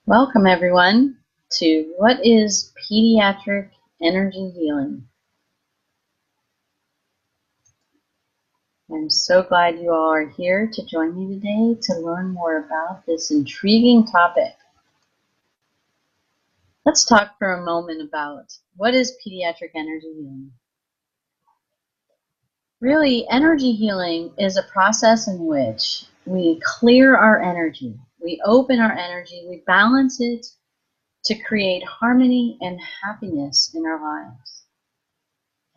Welcome, everyone, to What is Pediatric Energy Healing? I'm so glad you all are here to join me today to learn more about this intriguing topic. Let's talk for a moment about what is pediatric energy healing. Really, energy healing is a process in which we clear our energy, we open our energy, we balance it to create harmony and happiness in our lives.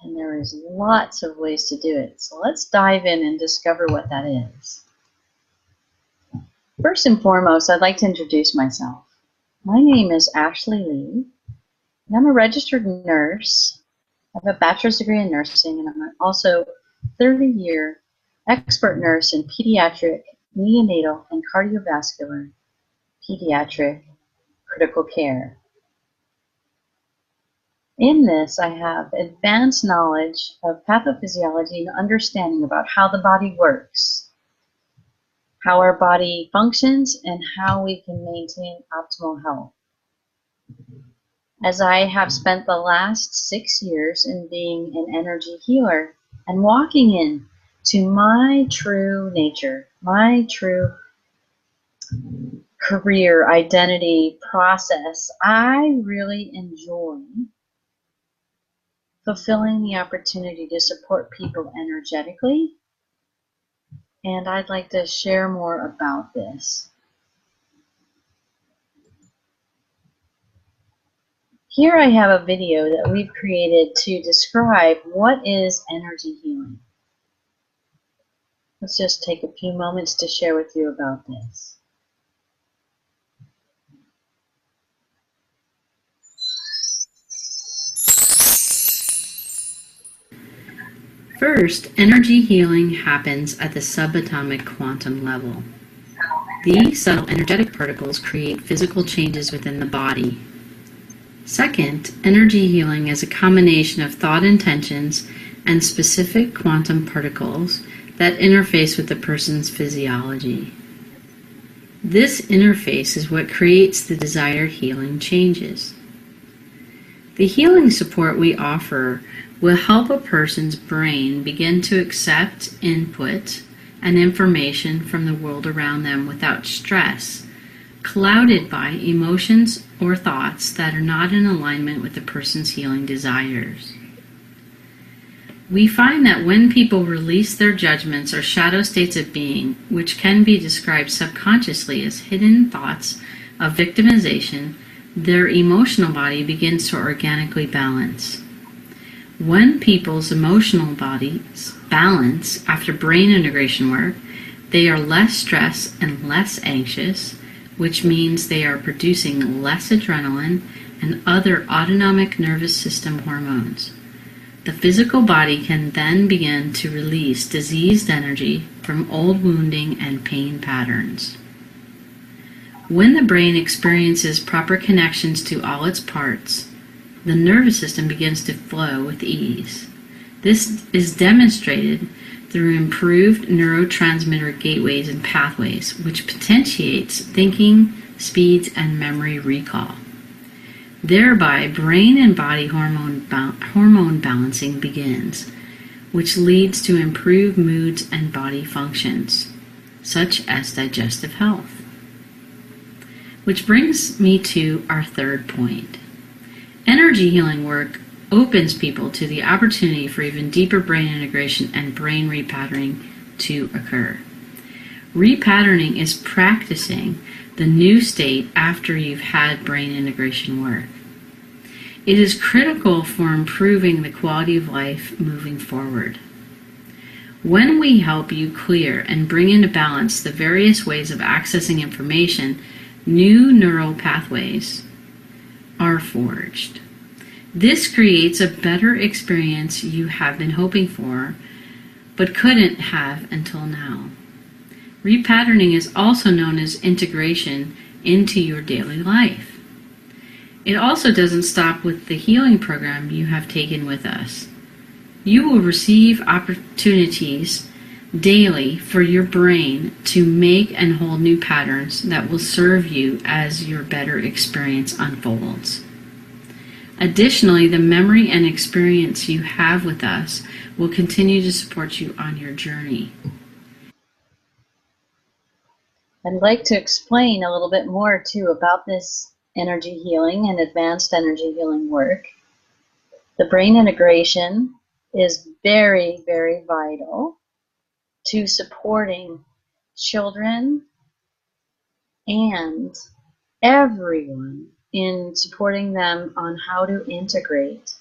And there is lots of ways to do it. So let's dive in and discover what that is. First and foremost, I'd like to introduce myself. My name is Ashley Lee, and I'm a registered nurse. I have a bachelor's degree in nursing, and I'm also a 30-year expert nurse in pediatric, neonatal, and cardiovascular pediatric critical care. In this, I have advanced knowledge of pathophysiology and understanding about how the body works, how our body functions, and how we can maintain optimal health. As I have spent the last 6 years in being an energy healer and walking in to my true nature, my true career, identity, process, I really enjoy fulfilling the opportunity to support people energetically, and I'd like to share more about this. Here I have a video that we've created to describe what is energy healing. Let's just take a few moments to share with you about this. First, energy healing happens at the subatomic quantum level. These subtle energetic particles create physical changes within the body. Second, energy healing is a combination of thought intentions and specific quantum particles that interface with the person's physiology. This interface is what creates the desired healing changes. The healing support we offer will help a person's brain begin to accept input and information from the world around them without stress, clouded by emotions or thoughts that are not in alignment with the person's healing desires. We find that when people release their judgments or shadow states of being, which can be described subconsciously as hidden thoughts of victimization, their emotional body begins to organically balance. When people's emotional bodies balance after brain integration work, they are less stressed and less anxious, which means they are producing less adrenaline and other autonomic nervous system hormones. The physical body can then begin to release diseased energy from old wounding and pain patterns. When the brain experiences proper connections to all its parts, the nervous system begins to flow with ease. This is demonstrated through improved neurotransmitter gateways and pathways, which potentiates thinking, speeds, and memory recall. Thereby, brain and body hormone balancing begins, which leads to improved moods and body functions, such as digestive health. Which brings me to our third point. Energy healing work opens people to the opportunity for even deeper brain integration and brain repatterning to occur. Repatterning is practicing the new state after you've had brain integration work. It is critical for improving the quality of life moving forward. When we help you clear and bring into balance the various ways of accessing information, new neural pathways are forged. This creates a better experience you have been hoping for, but couldn't have until now. Repatterning is also known as integration into your daily life. It also doesn't stop with the healing program you have taken with us. You will receive opportunities daily for your brain to make and hold new patterns that will serve you as your better experience unfolds. Additionally, the memory and experience you have with us will continue to support you on your journey. I'd like to explain a little bit more too about this energy healing and advanced energy healing work. The brain integration is very, very vital to supporting children and everyone in supporting them on how to integrate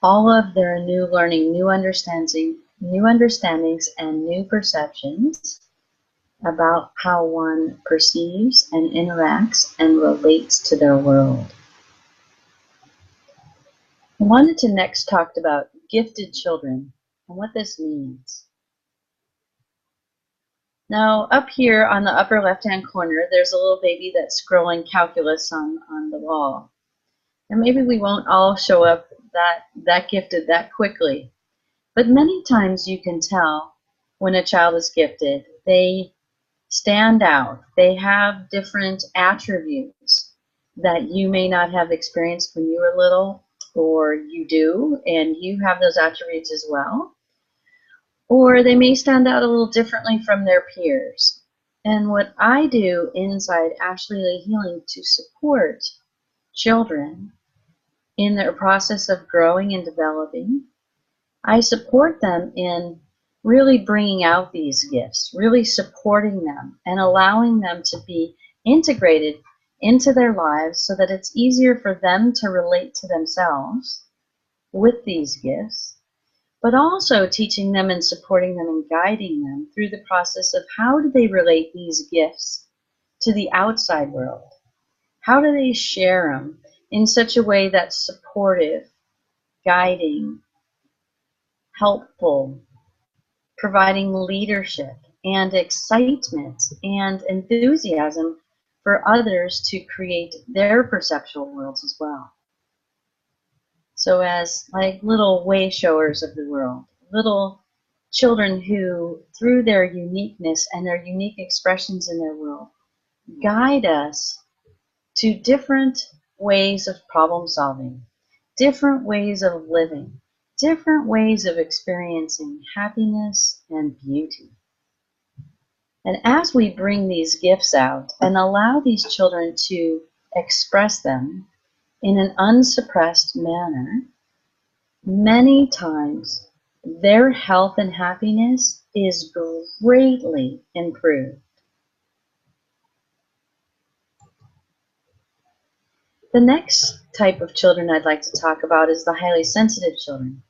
all of their new learning, new understandings and new perceptions about how one perceives and interacts and relates to their world. I wanted to next talk about gifted children and what this means. Now, up here on the upper left-hand corner, there's a little baby that's scrolling calculus on the wall. And maybe we won't all show up that gifted that quickly. But many times you can tell when a child is gifted. They stand out. They have different attributes that you may not have experienced when you were little, or you do, and you have those attributes as well. Or they may stand out a little differently from their peers. And what I do inside AshleyLeeHealing to support children in their process of growing and developing, I support them in really bringing out these gifts, really supporting them and allowing them to be integrated into their lives so that it's easier for them to relate to themselves with these gifts, but also teaching them and supporting them and guiding them through the process of how do they relate these gifts to the outside world? How do they share them in such a way that's supportive, guiding, helpful, providing leadership and excitement and enthusiasm for others to create their perceptual worlds as well. So as like little way showers of the world, little children who, through their uniqueness and their unique expressions in their world, guide us to different ways of problem solving, different ways of living, different ways of experiencing happiness and beauty. And as we bring these gifts out and allow these children to express them in an unsuppressed manner, many times their health and happiness is greatly improved. The next type of children I'd like to talk about is the highly sensitive children.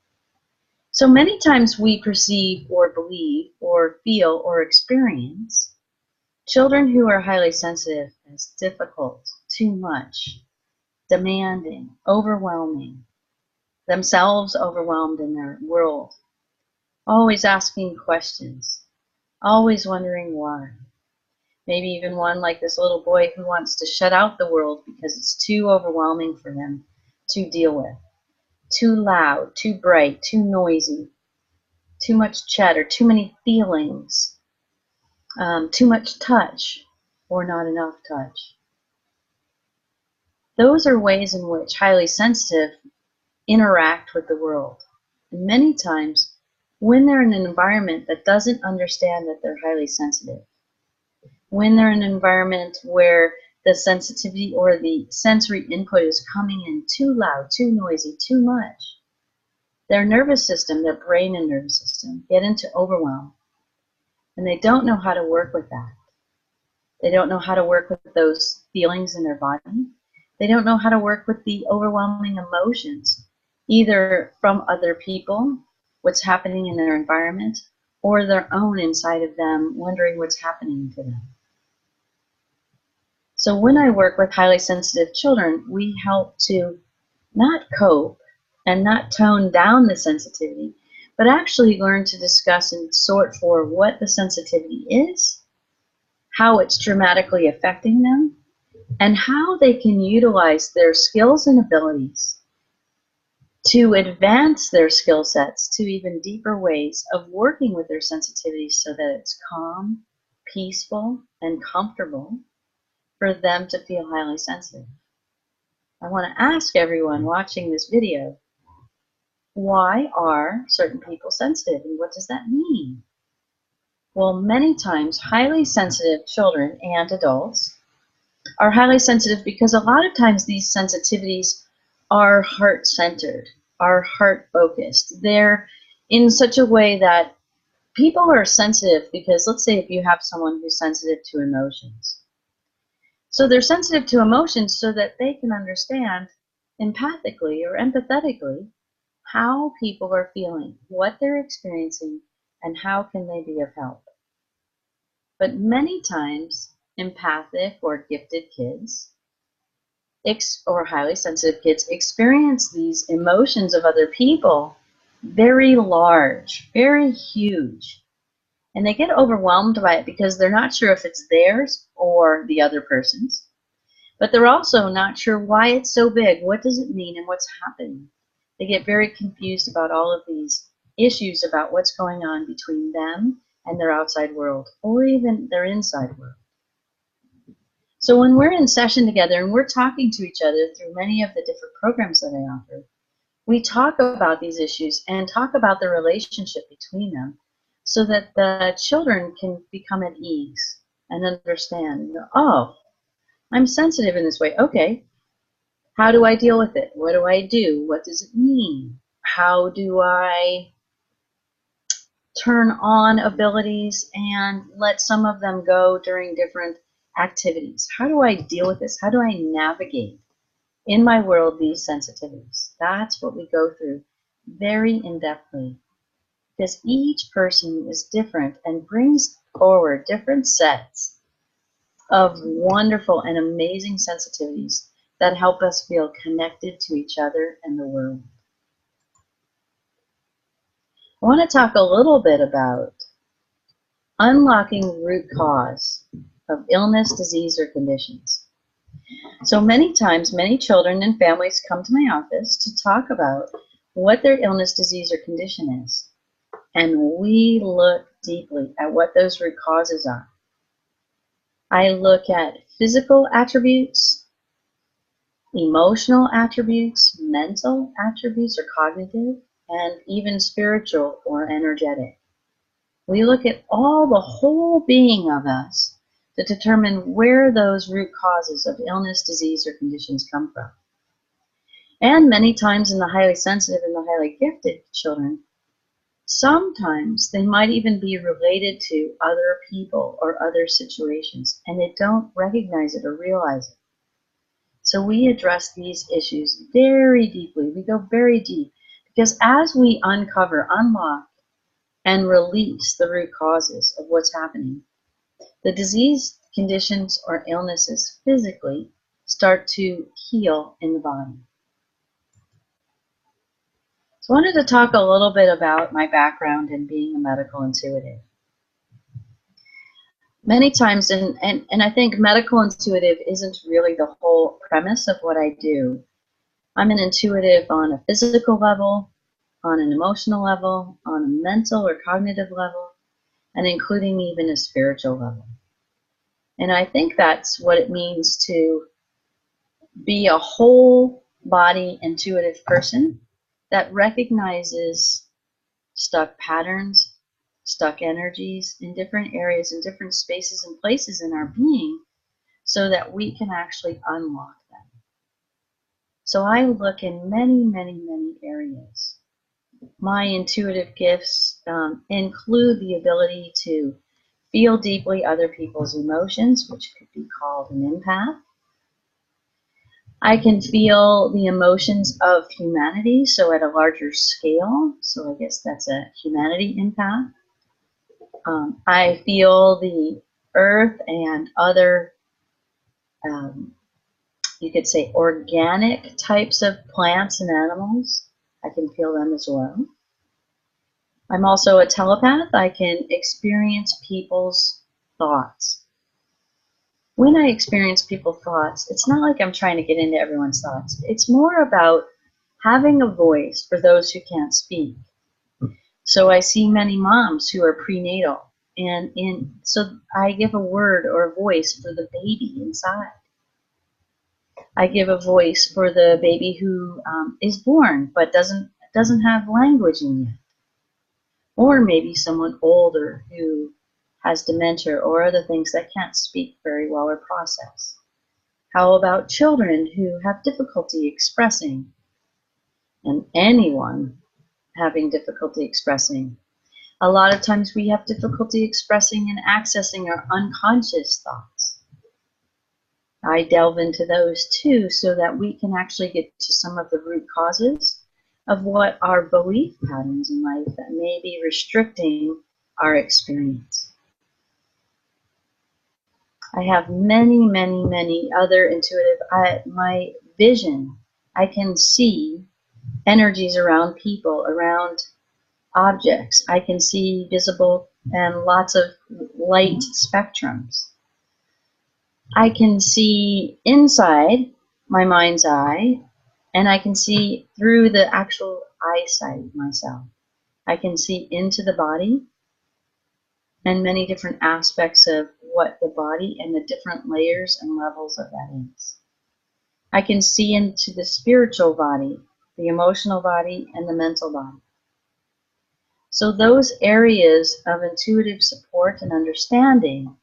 So many times we perceive or believe or feel or experience children who are highly sensitive as difficult, too much, demanding, overwhelming, themselves overwhelmed in their world, always asking questions, always wondering why. Maybe even one like this little boy who wants to shut out the world because it's too overwhelming for him to deal with. Too loud, too bright, too noisy, too much chatter, too many feelings, too much touch, or not enough touch. Those are ways in which highly sensitive interact with the world. And many times, when they're in an environment that doesn't understand that they're highly sensitive, when they're in an environment where the sensitivity or the sensory input is coming in too loud, too noisy, too much, their nervous system, their brain and nervous system get into overwhelm. And they don't know how to work with that. They don't know how to work with those feelings in their body. They don't know how to work with the overwhelming emotions, either from other people, what's happening in their environment, or their own inside of them, wondering what's happening to them. So when I work with highly sensitive children, we help to not cope and not tone down the sensitivity, but actually learn to discuss and sort for what the sensitivity is, how it's dramatically affecting them, and how they can utilize their skills and abilities to advance their skill sets to even deeper ways of working with their sensitivities so that it's calm, peaceful, and comfortable for them to feel highly sensitive. I want to ask everyone watching this video, why are certain people sensitive and what does that mean? Well, many times highly sensitive children and adults are highly sensitive because a lot of times these sensitivities are heart-centered, are heart-focused. They're in such a way that people are sensitive because, let's say if you have someone who's sensitive to emotions. So they're sensitive to emotions so that they can understand empathically or empathetically how people are feeling, what they're experiencing, and how can they be of help. But many times, empathic or gifted kids or highly sensitive kids experience these emotions of other people very large, very huge. And they get overwhelmed by it because they're not sure if it's theirs or the other person's. But they're also not sure why it's so big. What does it mean and what's happening? They get very confused about all of these issues about what's going on between them and their outside world, or even their inside world. So when we're in session together and we're talking to each other through many of the different programs that I offer, we talk about these issues and talk about the relationship between them so that the children can become at ease and understand, oh, I'm sensitive in this way. Okay, how do I deal with it? What do I do? What does it mean? How do I turn on abilities and let some of them go during different activities? How do I deal with this? How do I navigate in my world these sensitivities? That's what we go through very in-depthly, because each person is different and brings forward different sets of wonderful and amazing sensitivities that help us feel connected to each other and the world. I want to talk a little bit about unlocking root cause of illness, disease, or conditions. So many times, many children and families come to my office to talk about what their illness, disease, or condition is. And we look deeply at what those root causes are. I look at physical attributes, emotional attributes, mental attributes or cognitive, and even spiritual or energetic. We look at all the whole being of us to determine where those root causes of illness, disease, or conditions come from. And many times in the highly sensitive and the highly gifted children, sometimes they might even be related to other people or other situations, and they don't recognize it or realize it. So we address these issues very deeply. We go very deep, because as we uncover, unlock, and release the root causes of what's happening, the disease, conditions, or illnesses physically start to heal in the body. So I wanted to talk a little bit about my background in being a medical intuitive. Many times, and I think medical intuitive isn't really the whole premise of what I do. I'm an intuitive on a physical level, on an emotional level, on a mental or cognitive level, and including even a spiritual level. And I think that's what it means to be a whole body intuitive person that recognizes stuck patterns, stuck energies in different areas, in different spaces and places in our being, so that we can actually unlock them. So I look in many, many, many areas. My intuitive gifts include the ability to feel deeply other people's emotions, which could be called an empath. I can feel the emotions of humanity, so at a larger scale. So I guess that's a humanity empath. I feel the earth and other, you could say, organic types of plants and animals. I can feel them as well. I'm also a telepath. I can experience people's thoughts. When I experience people's thoughts, it's not like I'm trying to get into everyone's thoughts. It's more about having a voice for those who can't speak. So I see many moms who are prenatal, so I give a word or a voice for the baby inside. I give a voice for the baby who is born but doesn't have language in yet, or maybe someone older who has dementia or other things that can't speak very well or process. How about children who have difficulty expressing, and anyone having difficulty expressing? A lot of times we have difficulty expressing and accessing our unconscious thoughts. I delve into those too so that we can actually get to some of the root causes of what our belief patterns in life that may be restricting our experience. I have many, many, many other intuitive, my vision, I can see energies around people, around objects. I can see visible and lots of light spectrums. I can see inside my mind's eye, and I can see through the actual eyesight myself. I can see into the body and many different aspects of what the body and the different layers and levels of that is. I can see into the spiritual body, the emotional body, and the mental body. So those areas of intuitive support and understanding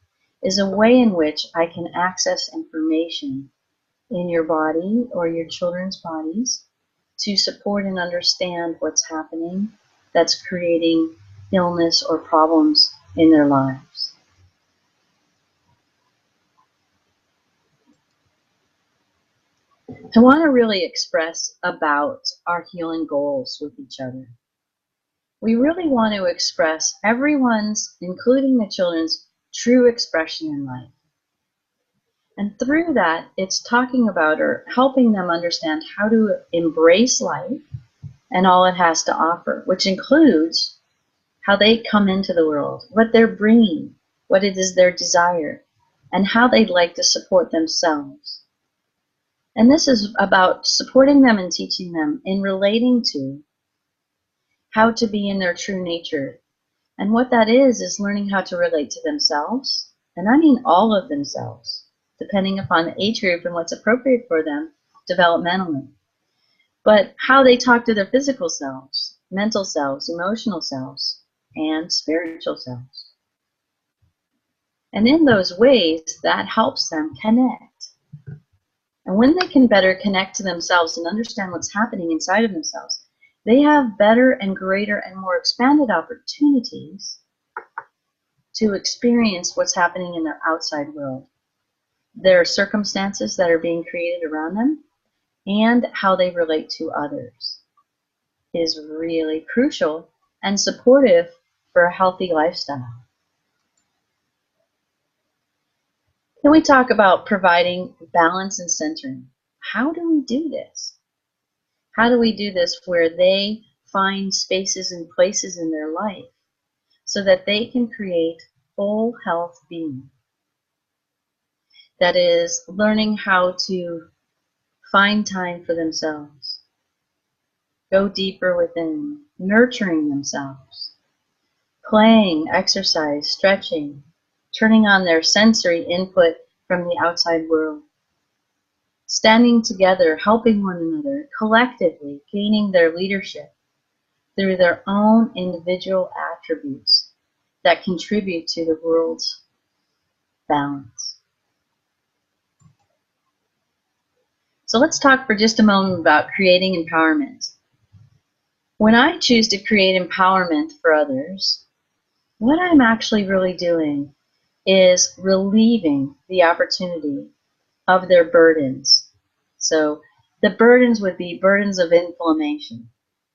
is a way in which I can access information in your body or your children's bodies to support and understand what's happening that's creating illness or problems in their lives. I want to really express about our healing goals with each other. We really want to express everyone's, including the children's, true expression in life. And through that, it's talking about or helping them understand how to embrace life and all it has to offer, which includes how they come into the world, what they're bringing, what it is their desire, and how they'd like to support themselves. And this is about supporting them and teaching them in relating to how to be in their true nature. And what that is learning how to relate to themselves, and I mean all of themselves, depending upon the age group and what's appropriate for them developmentally. But how they talk to their physical selves, mental selves, emotional selves, and spiritual selves. And in those ways, that helps them connect. And when they can better connect to themselves and understand what's happening inside of themselves, they have better and greater and more expanded opportunities to experience what's happening in their outside world. Their circumstances that are being created around them and how they relate to others is really crucial and supportive for a healthy lifestyle. Then we talk about providing balance and centering. How do we do this? How do we do this where they find spaces and places in their life so that they can create full health being? That is, learning how to find time for themselves, go deeper within, nurturing themselves, playing, exercise, stretching, turning on their sensory input from the outside world, standing together, helping one another, collectively gaining their leadership through their own individual attributes that contribute to the world's balance. So let's talk for just a moment about creating empowerment. When I choose to create empowerment for others, what I'm actually really doing is relieving the opportunity of their burdens. So the burdens would be burdens of inflammation,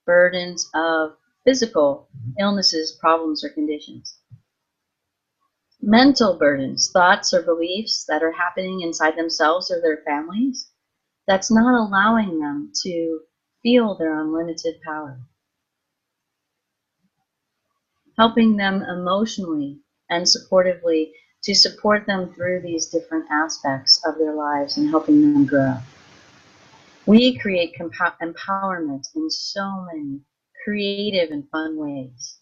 burdens of physical illnesses, problems, or conditions. Mental burdens, thoughts or beliefs that are happening inside themselves or their families, that's not allowing them to feel their unlimited power. Helping them emotionally and supportively to support them through these different aspects of their lives and helping them grow. We create empowerment in so many creative and fun ways.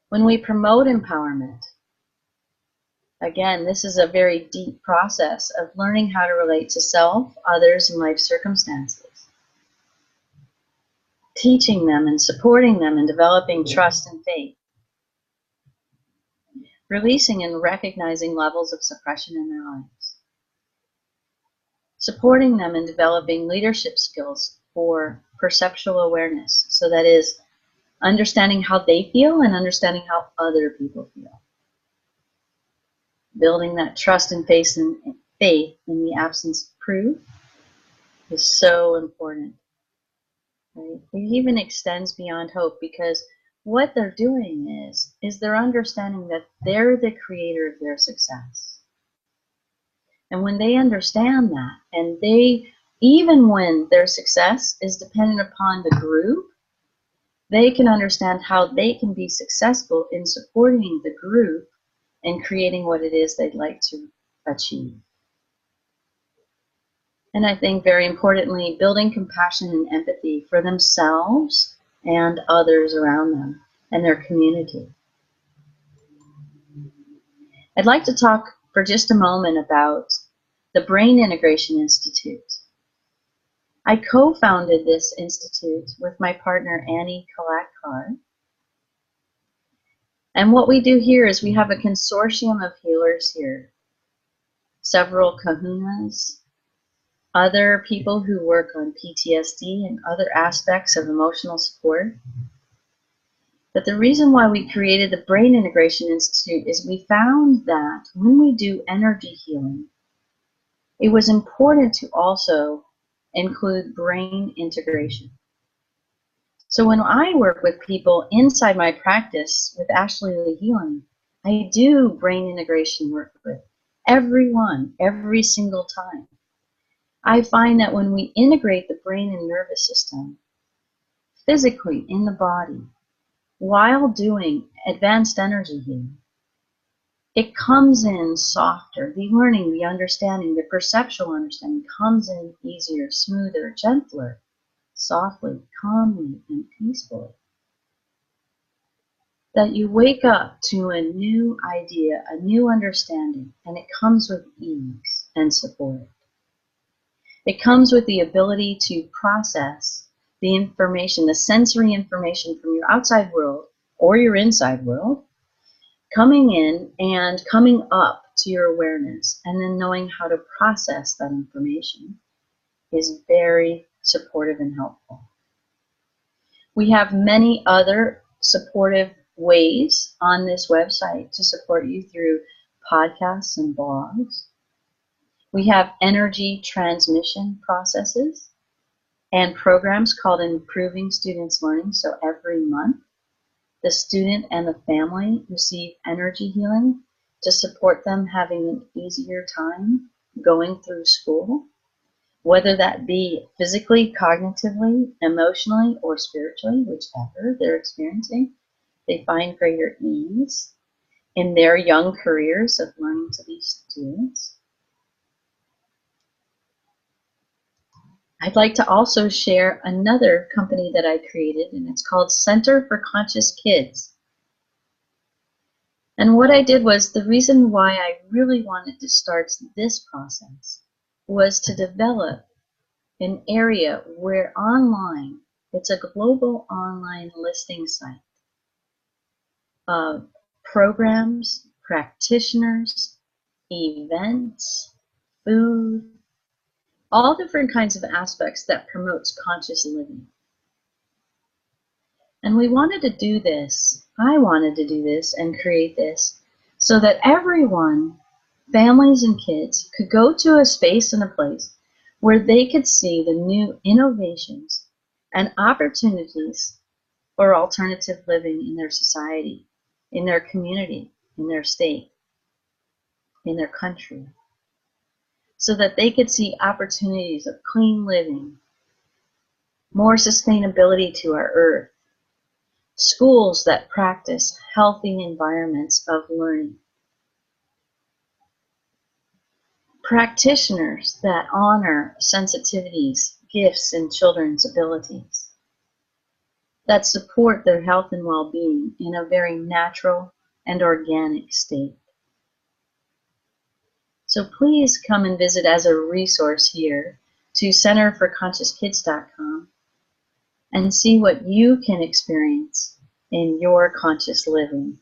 When we promote empowerment, again, this is a very deep process of learning how to relate to self, others, and life circumstances. Teaching them and supporting them in developing trust and faith. Releasing and recognizing levels of suppression in their lives. Supporting them in developing leadership skills for perceptual awareness. So that is understanding how they feel and understanding how other people feel. Building that trust and faith in the absence of proof is so important. Right? It even extends beyond hope, because what they're doing is they're understanding that they're the creator of their success. And when they understand that, and even when their success is dependent upon the group, they can understand how they can be successful in supporting the group and creating what it is they'd like to achieve. And I think very importantly, building compassion and empathy for themselves and others around them and their community. I'd like to talk for just a moment about the Brain Integration Institute. I co-founded this institute with my partner, Annie Kalakar. And what we do here is we have a consortium of healers here, several kahunas, other people who work on PTSD and other aspects of emotional support. But the reason why we created the Brain Integration Institute is we found that when we do energy healing, it was important to also include brain integration. So when I work with people inside my practice with AshleyLeeHealing, I do brain integration work with everyone, every single time. I find that when we integrate the brain and nervous system physically in the body while doing advanced energy healing, it comes in softer. The learning, the understanding, the perceptual understanding comes in easier, smoother, gentler, softly, calmly, and peacefully. That you wake up to a new idea, a new understanding, and it comes with ease and support. It comes with the ability to process the information, the sensory information from your outside world or your inside world, coming in and coming up to your awareness, and then knowing how to process that information is very supportive and helpful. We have many other supportive ways on this website to support you through podcasts and blogs. We have energy transmission processes and programs called Improving Students' Learning. So every month, the student and the family receive energy healing to support them having an easier time going through school, whether that be physically, cognitively, emotionally, or spiritually, whichever they're experiencing. They find greater ease in their young careers of learning to be students. I'd like to also share another company that I created, and it's called Center for Conscious Kids. And what I did was, the reason why I really wanted to start this process was to develop an area where online, it's a global online listing site of programs, practitioners, events, food, all different kinds of aspects that promotes conscious living. And we wanted to do this, I wanted to do this and create this so that everyone, families and kids, could go to a space and a place where they could see the new innovations and opportunities for alternative living in their society, in their community, in their state, in their country, so that they could see opportunities of clean living, more sustainability to our earth, schools that practice healthy environments of learning. practitioners that honor sensitivities, gifts, and children's abilities, that support their health and well-being in a very natural and organic state. So please come and visit as a resource here to centerforconsciouskids.com and see what you can experience in your conscious living.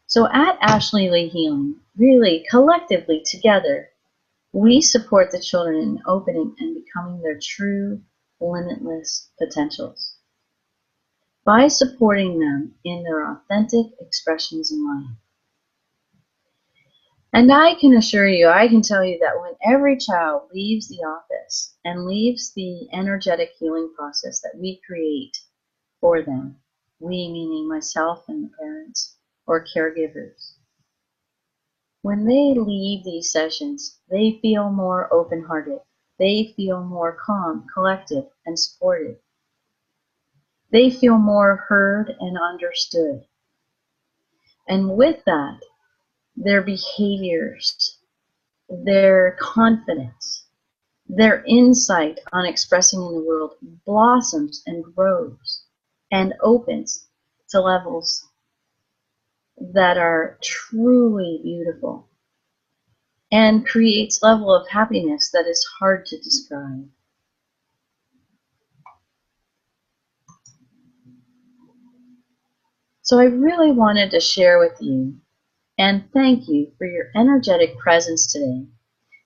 So at Ashley Lee Healing, really collectively together, we support the children in opening and becoming their true, limitless potentials by supporting them in their authentic expressions in life. And I can assure you, I can tell you that when every child leaves the office and leaves the energetic healing process that we create for them, we meaning myself and the parents or caregivers, when they leave these sessions, they feel more open-hearted. They feel more calm, collected, and supported. They feel more heard and understood. And with that, their behaviors, their confidence, their insight on expressing in the world blossoms and grows and opens to levels that are truly beautiful and creates a level of happiness that is hard to describe. So I really wanted to share with you and thank you for your energetic presence today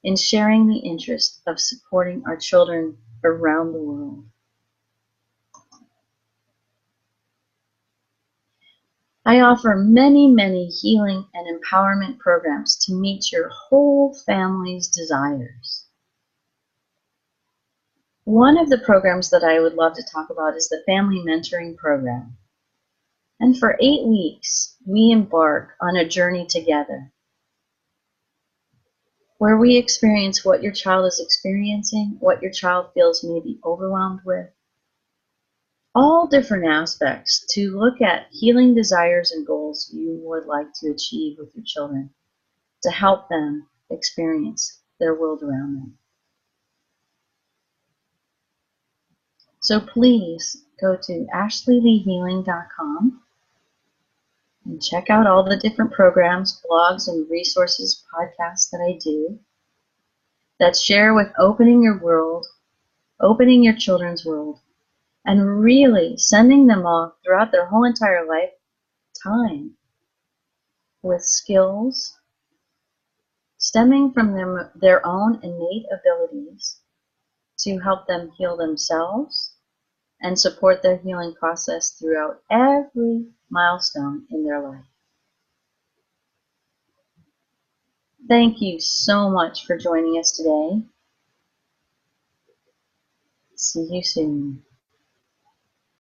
in sharing the interest of supporting our children around the world. I offer many, many healing and empowerment programs to meet your whole family's desires. One of the programs that I would love to talk about is the Family Mentoring Program. And for 8 weeks, we embark on a journey together where we experience what your child is experiencing, what your child feels maybe overwhelmed with, all different aspects to look at healing desires and goals you would like to achieve with your children to help them experience their world around them. So please go to AshleyLeeHealing.com and check out all the different programs, blogs, and resources, podcasts that I do that share with opening your world, opening your children's world, and really sending them off throughout their whole entire lifetime with skills stemming from their own innate abilities to help them heal themselves and support their healing process throughout every milestone in their life. Thank you so much for joining us today. See you soon.